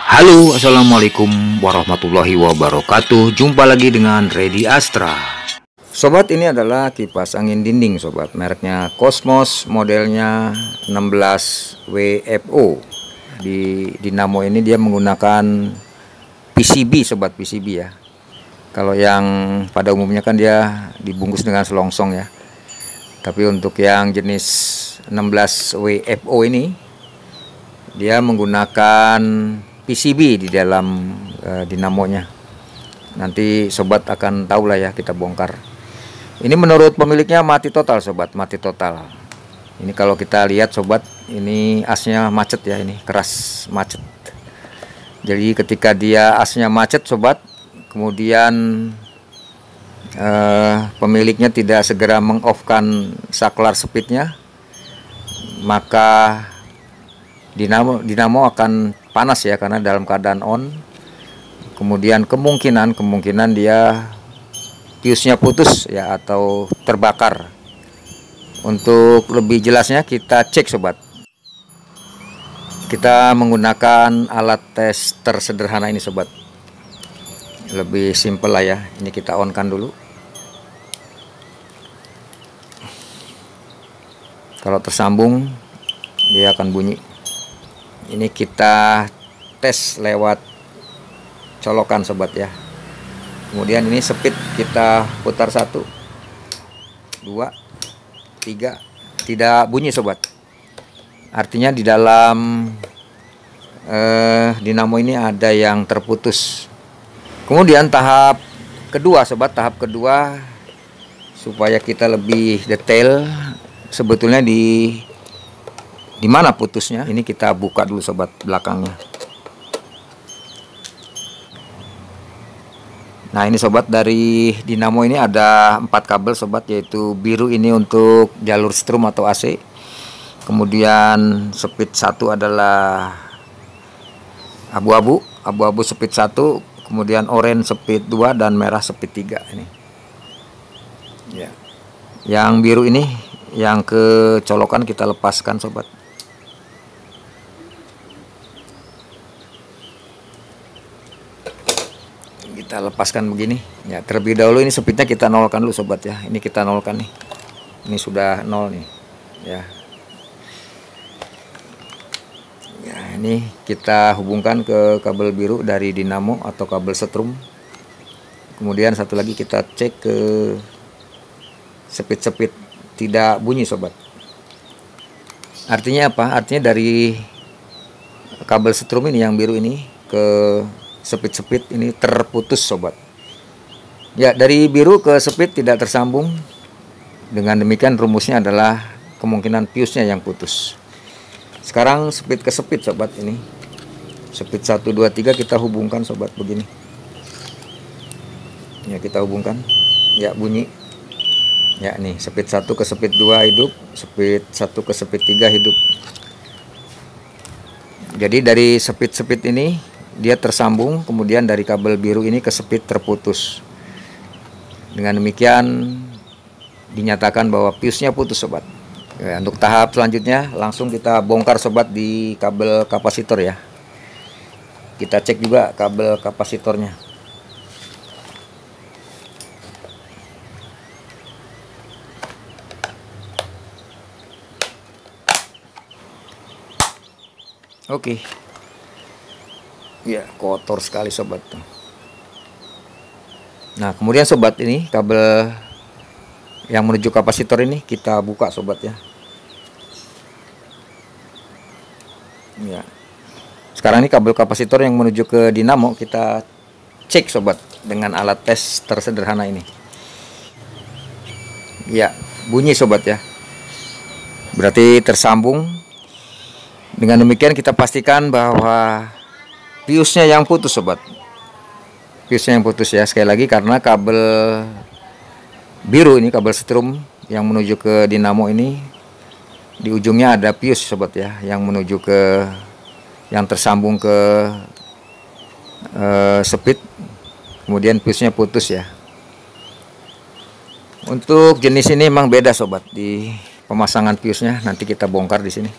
Halo, assalamualaikum warahmatullahi wabarakatuh. Jumpa lagi dengan Ready Astra. Sobat, ini adalah kipas angin dinding sobat, mereknya Cosmos, modelnya 16 WFO. Di dinamo ini dia menggunakan PCB sobat, PCB ya. Kalau yang pada umumnya kan dia dibungkus dengan selongsong ya. Tapi untuk yang jenis 16 WFO ini dia menggunakan PCB di dalam dinamonya. Nanti sobat akan tahu lah ya, kita bongkar. Ini menurut pemiliknya mati total sobat, mati total. Ini kalau kita lihat sobat, ini asnya macet ya, ini keras macet. Jadi ketika dia asnya macet sobat, kemudian pemiliknya tidak segera meng-off-kan saklar speednya, maka dinamo akan panas ya, karena dalam keadaan on. Kemudian kemungkinan dia fuse-nya putus ya, atau terbakar. Untuk lebih jelasnya kita cek sobat. Kita menggunakan alat tes tersederhana ini sobat. Lebih simple lah ya. Ini kita on kan dulu. Kalau tersambung dia akan bunyi. Ini kita tes lewat colokan sobat ya. Kemudian ini speed kita putar 1 2 3, tidak bunyi sobat. Artinya di dalam dinamo ini ada yang terputus. Kemudian tahap kedua sobat, tahap kedua supaya kita lebih detail sebetulnya di mana putusnya, ini kita buka dulu sobat belakangnya. Nah ini sobat, dari dinamo ini ada 4 kabel sobat, yaitu biru ini untuk jalur strum atau AC. Kemudian speed 1 adalah abu-abu speed 1, kemudian orange speed 2 dan merah speed 3 ini. Ya. Yang biru ini yang ke colokan kita lepaskan sobat. Kita lepaskan begini ya. Terlebih dahulu ini speednya kita nolkan dulu sobat ya. Ini kita nolkan nih, ini sudah nol nih ya. Ya ini kita hubungkan ke kabel biru dari dinamo atau kabel setrum. Kemudian satu lagi kita cek ke speed, tidak bunyi sobat. Artinya apa? Artinya dari kabel setrum ini yang biru ini ke speed ini terputus sobat. Ya, dari biru ke speed tidak tersambung. Dengan demikian rumusnya adalah kemungkinan fuse-nya yang putus. Sekarang speed ke speed sobat, ini speed 1 2 3 kita hubungkan sobat begini. Ya, kita hubungkan. Ya, bunyi. Ya, nih speed 1 ke speed 2 hidup, speed 1 ke speed 3 hidup. Jadi dari speed ini dia tersambung, kemudian dari kabel biru ini ke speed terputus. Dengan demikian dinyatakan bahwa fuse-nya putus sobat. Ya, untuk tahap selanjutnya langsung kita bongkar sobat di kabel kapasitor ya. Kita cek juga kabel kapasitornya. Oke. Ya, kotor sekali sobat. Nah kemudian sobat, ini kabel yang menuju kapasitor ini kita buka sobat ya. Ya. Sekarang ini kabel kapasitor yang menuju ke dinamo kita cek sobat dengan alat tes tersederhana ini. Ya, bunyi sobat ya. Berarti tersambung. Dengan demikian kita pastikan bahwa fuse-nya yang putus sobat. Fuse-nya yang putus ya. Sekali lagi, karena kabel biru ini, kabel setrum yang menuju ke dinamo ini, di ujungnya ada fuse sobat ya, yang menuju ke, yang tersambung ke speed. Kemudian fuse-nya putus ya. Untuk jenis ini memang beda sobat di pemasangan fuse-nya. Nanti kita bongkar di sini.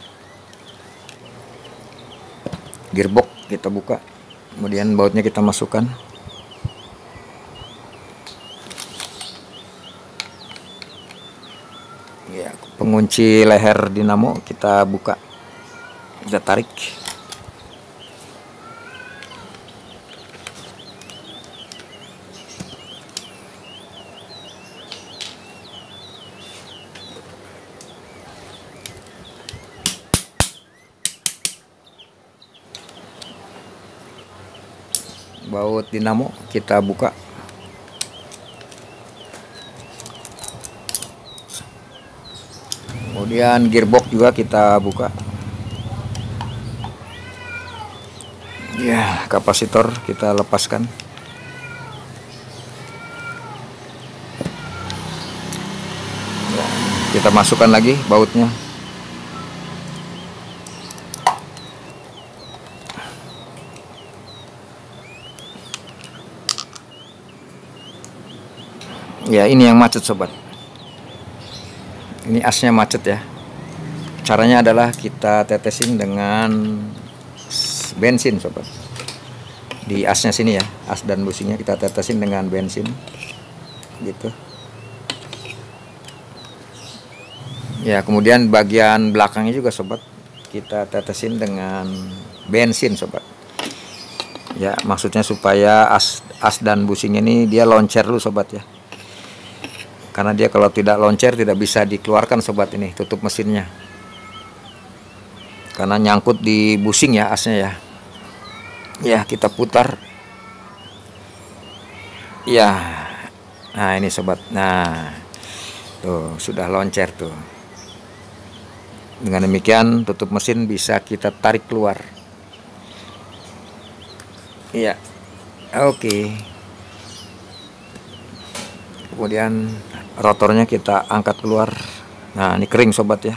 Gearbox kita buka. Kemudian bautnya kita masukkan. Ya, pengunci leher dinamo kita buka, kita tarik. Baut dinamo kita buka. Kemudian gearbox juga kita buka. Ya, kapasitor kita lepaskan. Ya, kita masukkan lagi bautnya. Ya, ini yang macet sobat. Ini asnya macet ya. Caranya adalah kita tetesin dengan bensin sobat. Di asnya sini ya, as dan businya kita tetesin dengan bensin. Gitu. Ya, kemudian bagian belakangnya juga sobat, kita tetesin dengan bensin sobat. Ya, maksudnya supaya as dan businya ini dia loncer dulu sobat ya. Karena dia kalau tidak loncer tidak bisa dikeluarkan sobat, ini tutup mesinnya. Karena nyangkut di busing ya asnya ya. Ya, kita putar. Ya. Nah, ini sobat. Nah, tuh sudah loncer tuh. Dengan demikian tutup mesin bisa kita tarik keluar. Iya. Oke. Kemudian rotornya kita angkat keluar. Nah, ini kering sobat ya.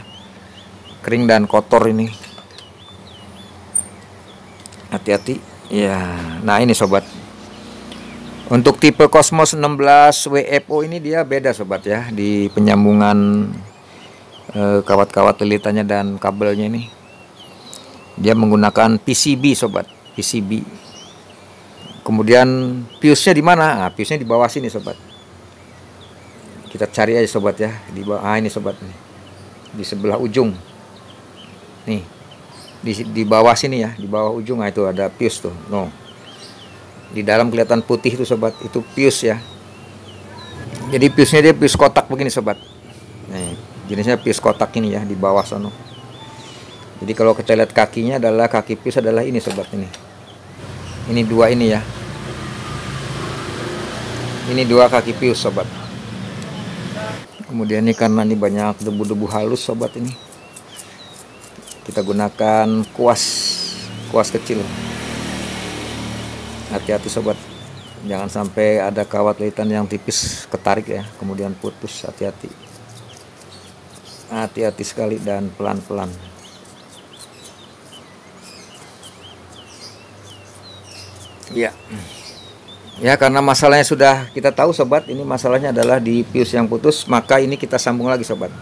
Kering dan kotor ini. Hati-hati. Ya. Nah, ini sobat. Untuk tipe Cosmos 16 WFO ini dia beda sobat ya. Di penyambungan kawat-kawat lilitannya dan kabelnya ini. Dia menggunakan PCB sobat. PCB. Kemudian fuse-nya di mana? Nah, fuse-nya di bawah sini sobat. Kita cari aja sobat ya, di bawah. Ah, ini sobat nih. Di sebelah ujung. Nih. Di bawah sini ya, di bawah ujung. Nah, itu ada fuse tuh. No. Di dalam kelihatan putih itu sobat, itu fuse ya. Jadi fuse-nya dia fuse kotak begini sobat. Nih, jenisnya fuse kotak ini ya, di bawah sono. Jadi kalau kita lihat kakinya adalah kaki fuse adalah ini sobat ini. Ini dua ini ya. Ini dua kaki fuse sobat. Kemudian ini karena ini banyak debu-debu halus sobat ini. Kita gunakan kuas kecil. Hati-hati sobat. Jangan sampai ada kawat lilitan yang tipis ketarik ya, kemudian putus. Hati-hati. Hati-hati sekali dan pelan-pelan. Ya. Ya, karena masalahnya sudah kita tahu sobat, ini masalahnya adalah di fuse yang putus, maka ini kita sambung lagi sobat.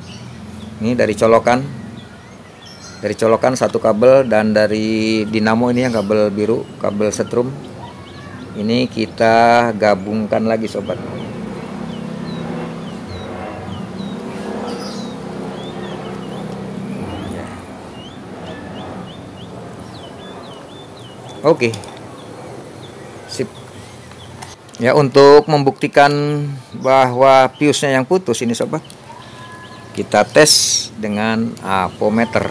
Ini dari colokan. Dari colokan satu kabel, dan dari dinamo ini yang kabel biru, kabel setrum. Ini kita gabungkan lagi sobat. Oke. Sip. Ya, untuk membuktikan bahwa fuse-nya yang putus ini sobat, kita tes dengan ampometer.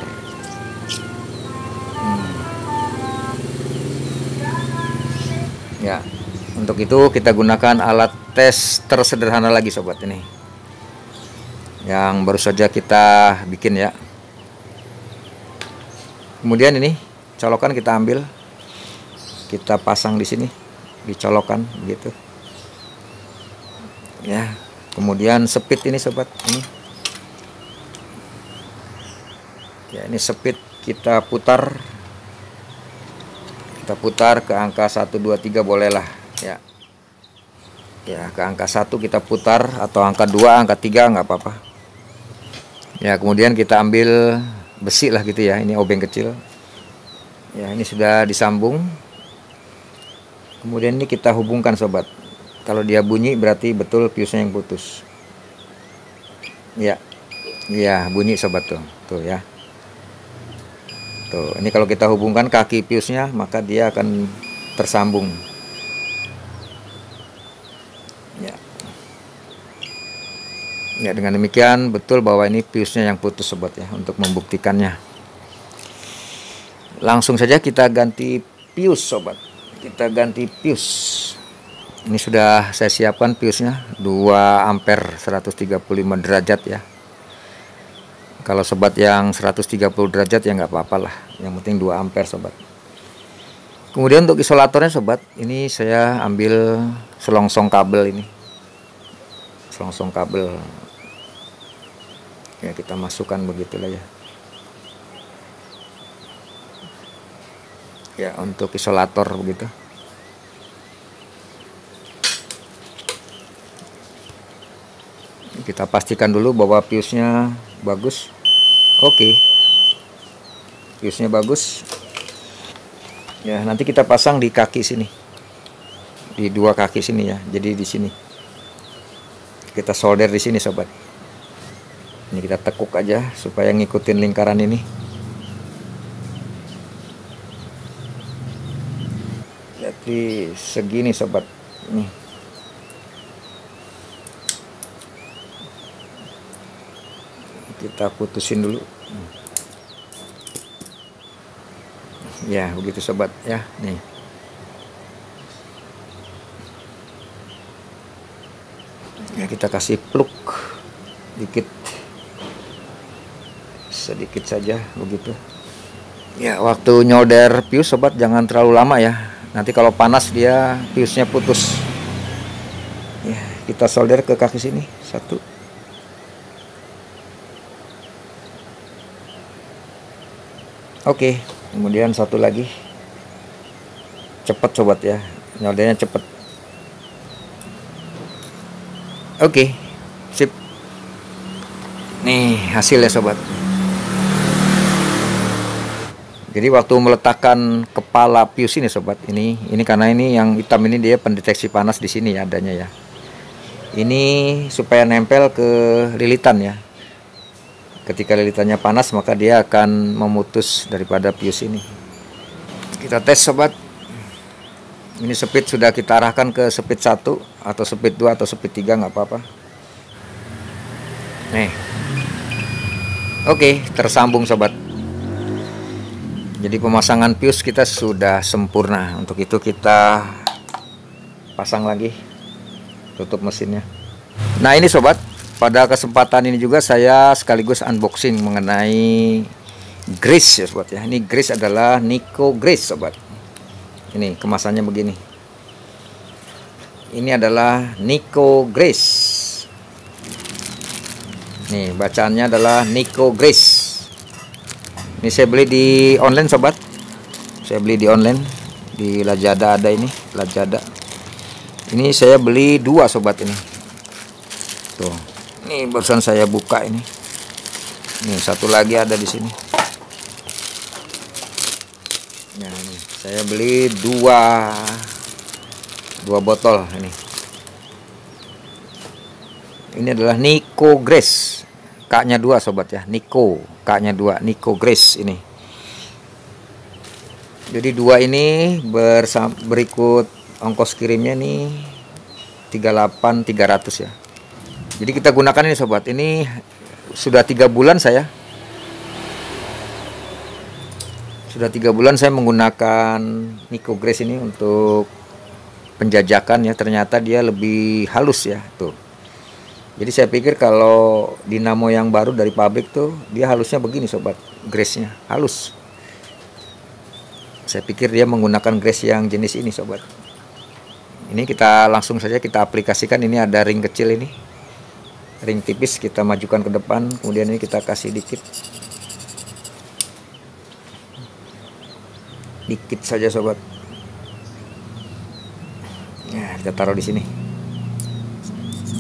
Ya, untuk itu kita gunakan alat tes tersederhana lagi sobat ini, yang baru saja kita bikin ya. Kemudian ini colokan kita ambil, kita pasang di sini. Dicolokan begitu ya. Kemudian speed ini sobat ini ya, ini speed kita putar ke angka 1 2 3 bolehlah ya. Ya, ke angka 1 kita putar, atau angka 2 angka 3 nggak apa-apa ya. Kemudian kita ambil besi lah gitu ya, ini obeng kecil ya. Ini sudah disambung. Kemudian ini kita hubungkan sobat. Kalau dia bunyi berarti betul fuse-nya yang putus. Ya, ya bunyi sobat tuh ya. Tuh, ini kalau kita hubungkan kaki fuse-nya maka dia akan tersambung. Ya. Ya, dengan demikian betul bahwa ini fuse-nya yang putus sobat ya. Untuk membuktikannya, langsung saja kita ganti fuse sobat. Kita ganti fuse. Ini sudah saya siapkan fuse-nya 2 ampere 135 derajat ya. Kalau sobat yang 130 derajat ya nggak apa-apa lah. Yang penting 2 ampere sobat. Kemudian untuk isolatornya sobat, ini saya ambil selongsong kabel ini. Selongsong kabel. Ya, kita masukkan begitulah ya. Ya, untuk isolator begitu. Kita pastikan dulu bahwa fuse-nya bagus. Oke. Fuse-nya bagus. Ya, nanti kita pasang di kaki sini. Di 2 kaki sini ya. Jadi di sini. Kita solder di sini sobat. Ini kita tekuk aja supaya ngikutin lingkaran ini. Jadi segini sobat. Nih. Kita putusin dulu. Ya, begitu sobat ya. Nih. Ya, kita kasih plug dikit. Sedikit saja begitu. Ya, waktu nyolder fuse sobat jangan terlalu lama ya. Nanti kalau panas dia fuse-nya putus. Ya, kita solder ke kaki sini. 1. Oke, kemudian 1 lagi. Cepet sobat ya, nyoldernya cepet. Oke, sip. Nih hasilnya sobat. Jadi waktu meletakkan kepala fuse ini sobat, ini karena ini yang hitam ini dia pendeteksi panas di sini ya adanya ya. Ini supaya nempel ke lilitan ya. Ketika lilitannya panas maka dia akan memutus daripada fuse ini. Kita tes sobat. Ini speed sudah kita arahkan ke speed 1 atau speed 2 atau speed 3 nggak apa-apa. Nih. Oke, tersambung sobat. Jadi pemasangan fuse kita sudah sempurna. Untuk itu kita pasang lagi, tutup mesinnya. Nah ini sobat, pada kesempatan ini juga saya sekaligus unboxing mengenai grease ya sobat ya. Ini grease adalah Nico Grease sobat. Ini kemasannya begini. Ini adalah Nico Grease. Nih bacaannya adalah Nico Grease. Ini saya beli di online sobat. Saya beli di online di Lazada ada ini, Lazada. Ini saya beli 2 sobat ini. Tuh. Ini barusan saya buka ini. Nih 1 lagi ada di sini. Nah, ini saya beli 2 botol ini. Ini adalah Nico Grease. K-nya 2 sobat ya, Nico, K-nya 2, Nico Grease ini. Jadi 2 ini berikut ongkos kirimnya nih 38.300 ya. Jadi kita gunakan ini sobat. Ini sudah 3 bulan saya. Sudah 3 bulan saya menggunakan Nico Grease ini untuk penjajakan ya. Ternyata dia lebih halus ya, tuh. Jadi saya pikir kalau dinamo yang baru dari pabrik tuh dia halusnya begini sobat, grease-nya halus. Saya pikir dia menggunakan grease yang jenis ini sobat. Ini kita langsung saja kita aplikasikan. Ini ada ring kecil ini, ring tipis, kita majukan ke depan. Kemudian ini kita kasih dikit saja sobat. Nah kita taruh di sini.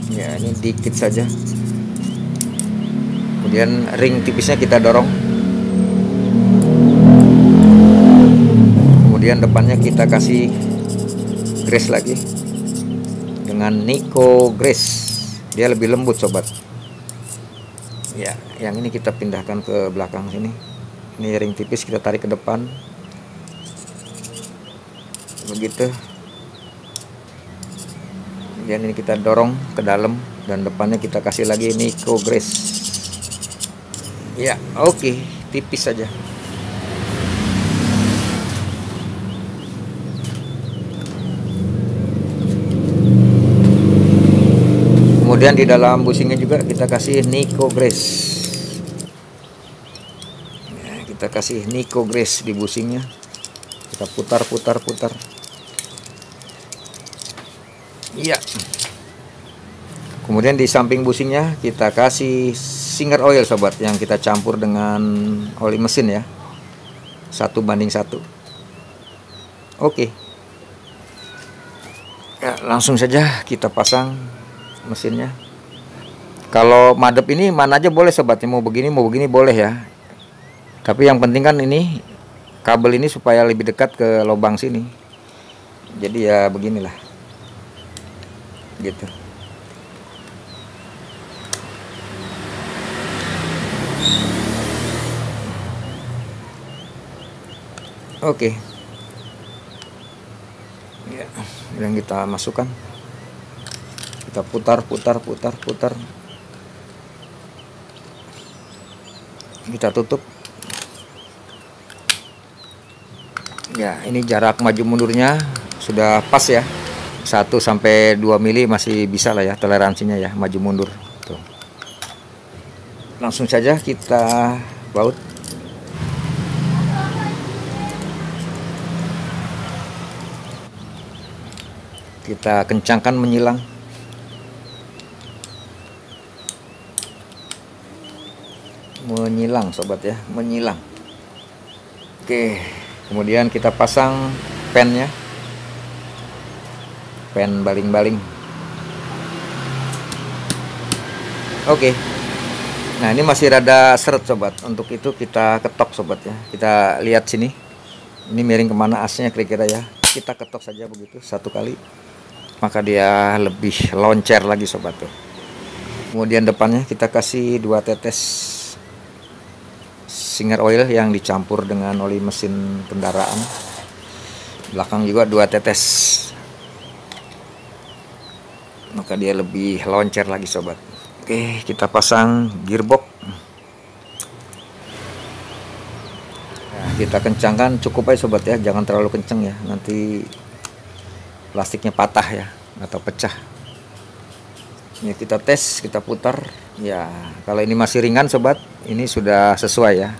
Ya ini dikit saja. Kemudian ring tipisnya kita dorong. Kemudian depannya kita kasih Grace lagi dengan Nico Grace. Dia lebih lembut sobat. Ya, yang ini kita pindahkan ke belakang sini. Ini ring tipis kita tarik ke depan. Begitu. Kemudian ini kita dorong ke dalam dan depannya kita kasih lagi Nico Grace. Ya, oke, tipis saja. Kemudian di dalam busingnya juga kita kasih Nico Grace. Ya, kita kasih Nico Grace di busingnya. Kita putar. Iya. Kemudian di samping busingnya kita kasih Singer Oil sobat, yang kita campur dengan oli mesin ya. 1:1. Oke. Ya, langsung saja kita pasang mesinnya. Kalau madep ini mana aja boleh sobatnya, mau begini boleh ya. Tapi yang penting kan ini kabel ini supaya lebih dekat ke lubang sini. Jadi ya beginilah. Gitu. Oke. Ya, yang kita masukkan. Kita putar. Kita tutup. Ya, ini jarak maju mundurnya sudah pas ya. 1-2 mili masih bisa lah ya toleransinya ya, maju mundur. Tuh. Langsung saja kita baut. Kita kencangkan menyilang. Menyilang sobat ya, menyilang. Oke, kemudian kita pasang pennya. Pen baling-baling. Oke. Nah, ini masih rada seret sobat. Untuk itu kita ketok sobat ya. Kita lihat sini. Ini miring kemana asnya kira-kira ya. Kita ketok saja begitu 1 kali. Maka dia lebih loncer lagi sobat tuh. Kemudian depannya kita kasih 2 tetes Singer Oil yang dicampur dengan oli mesin kendaraan. Belakang juga 2 tetes. Maka dia lebih loncer lagi sobat. Oke, kita pasang gearbox. Nah, kita kencangkan cukup aja sobat ya, jangan terlalu kenceng ya, nanti plastiknya patah ya atau pecah. Ini kita tes, kita putar. Ya, kalau ini masih ringan sobat, ini sudah sesuai ya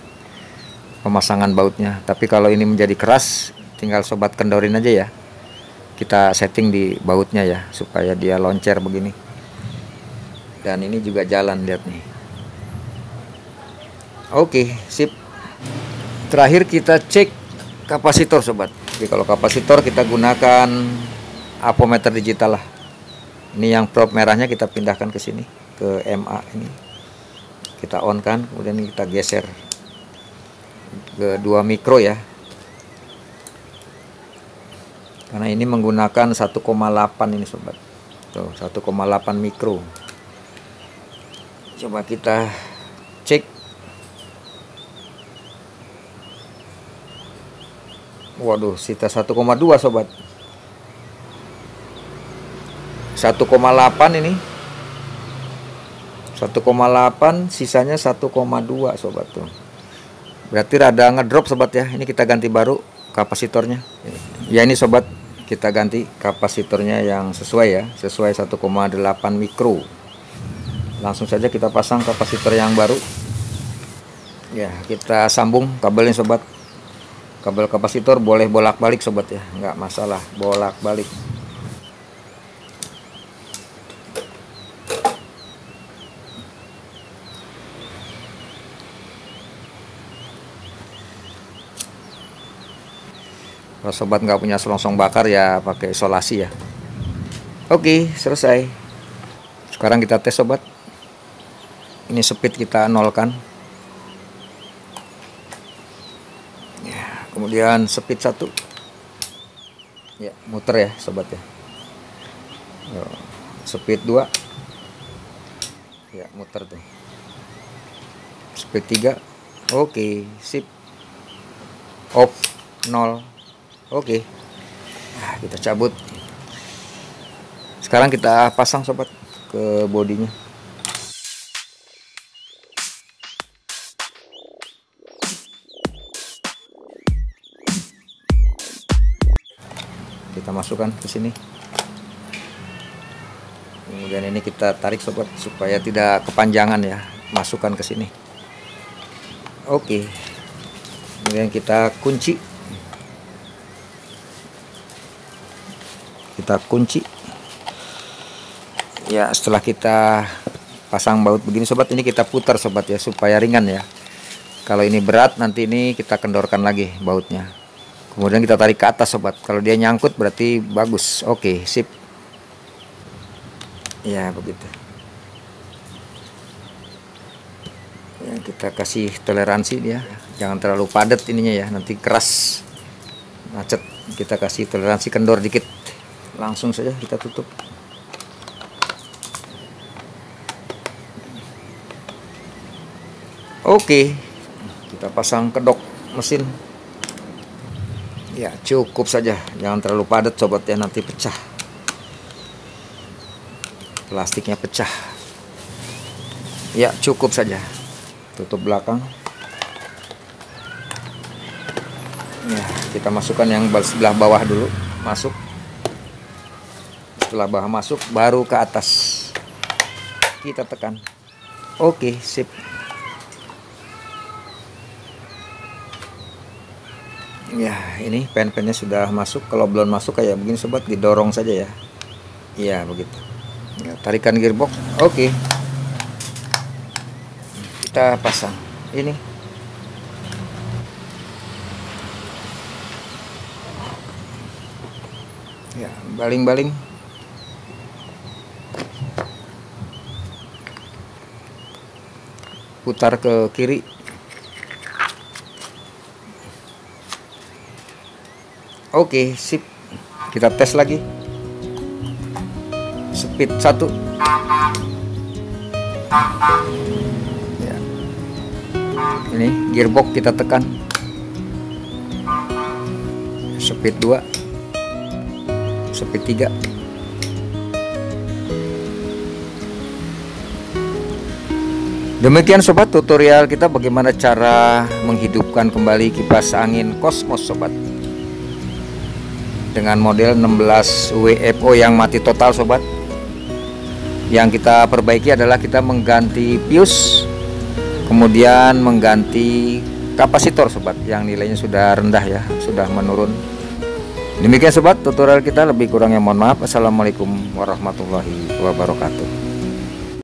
pemasangan bautnya. Tapi kalau ini menjadi keras, tinggal sobat kendorin aja ya. Kita setting di bautnya ya supaya dia loncer begini. Dan ini juga jalan, lihat nih. Oke, sip. Terakhir kita cek kapasitor sobat. Jadi kalau kapasitor kita gunakan ampermeter digital lah. Ini yang probe merahnya kita pindahkan ke sini, ke MA ini. Kita on kan, kemudian kita geser ke 2 mikro ya. Karena ini menggunakan 1,8 ini sobat. Tuh, 1,8 mikro. Coba kita cek. Waduh, sisa 1,2 sobat. 1,8 ini. 1,8, sisanya 1,2 sobat tuh. Berarti rada ngedrop sobat ya. Ini kita ganti baru kapasitornya. Ya ini sobat, kita ganti kapasitornya yang sesuai ya, sesuai 1,8 mikro. Langsung saja kita pasang kapasitor yang baru. Ya, kita sambung kabelnya sobat. Kabel kapasitor boleh bolak-balik sobat ya, nggak masalah bolak-balik. Kalau sobat nggak punya selongsong bakar ya pakai isolasi ya. Oke, selesai. Sekarang kita tes sobat. Ini speed kita nolkan. Ya, kemudian speed 1. Ya, muter ya sobat ya. Yo, speed 2. Ya, muter tuh. Speed 3. Oke, sip. Off 0. Oke. Nah, kita cabut. Sekarang kita pasang sobat ke bodinya. Kita masukkan ke sini. Kemudian ini kita tarik sobat supaya tidak kepanjangan ya. Masukkan ke sini. Oke. Kemudian kita kunci. Kita kunci. Ya, setelah kita pasang baut begini sobat, ini kita putar sobat ya supaya ringan ya. Kalau ini berat, nanti ini kita kendorkan lagi bautnya. Kemudian kita tarik ke atas sobat. Kalau dia nyangkut berarti bagus. Oke, sip. Ya, begitu. Ya, kita kasih toleransi dia. Jangan terlalu padat ininya ya, nanti keras. Macet. Kita kasih toleransi kendor dikit. Langsung saja kita tutup. Oke. Kita pasang kedok mesin. Ya, cukup saja. Jangan terlalu padat sobat ya, nanti pecah. Plastiknya pecah. Ya, cukup saja. Tutup belakang. Ya, kita masukkan yang sebelah bawah dulu. Masuk. Setelah bawah masuk, baru ke atas. Kita tekan. Oke, sip. Ya, ini pen-pennya sudah masuk. Kalau belum masuk kayak begini sobat, didorong saja ya. Iya, begitu. Ya, tarikan gearbox. Oke. Kita pasang ini. Ya, baling-baling. Putar ke kiri. Oke, sip. Kita tes lagi. Speed 1. Ya. Ini gearbox kita tekan. Speed 2. Speed 3. Demikian sobat tutorial kita bagaimana cara menghidupkan kembali kipas angin Cosmos sobat. Dengan model 16 WFO yang mati total sobat. Yang kita perbaiki adalah kita mengganti fuse, kemudian mengganti kapasitor sobat yang nilainya sudah rendah ya, sudah menurun. Demikian sobat tutorial kita, lebih kurangnya mohon maaf. Assalamualaikum warahmatullahi wabarakatuh.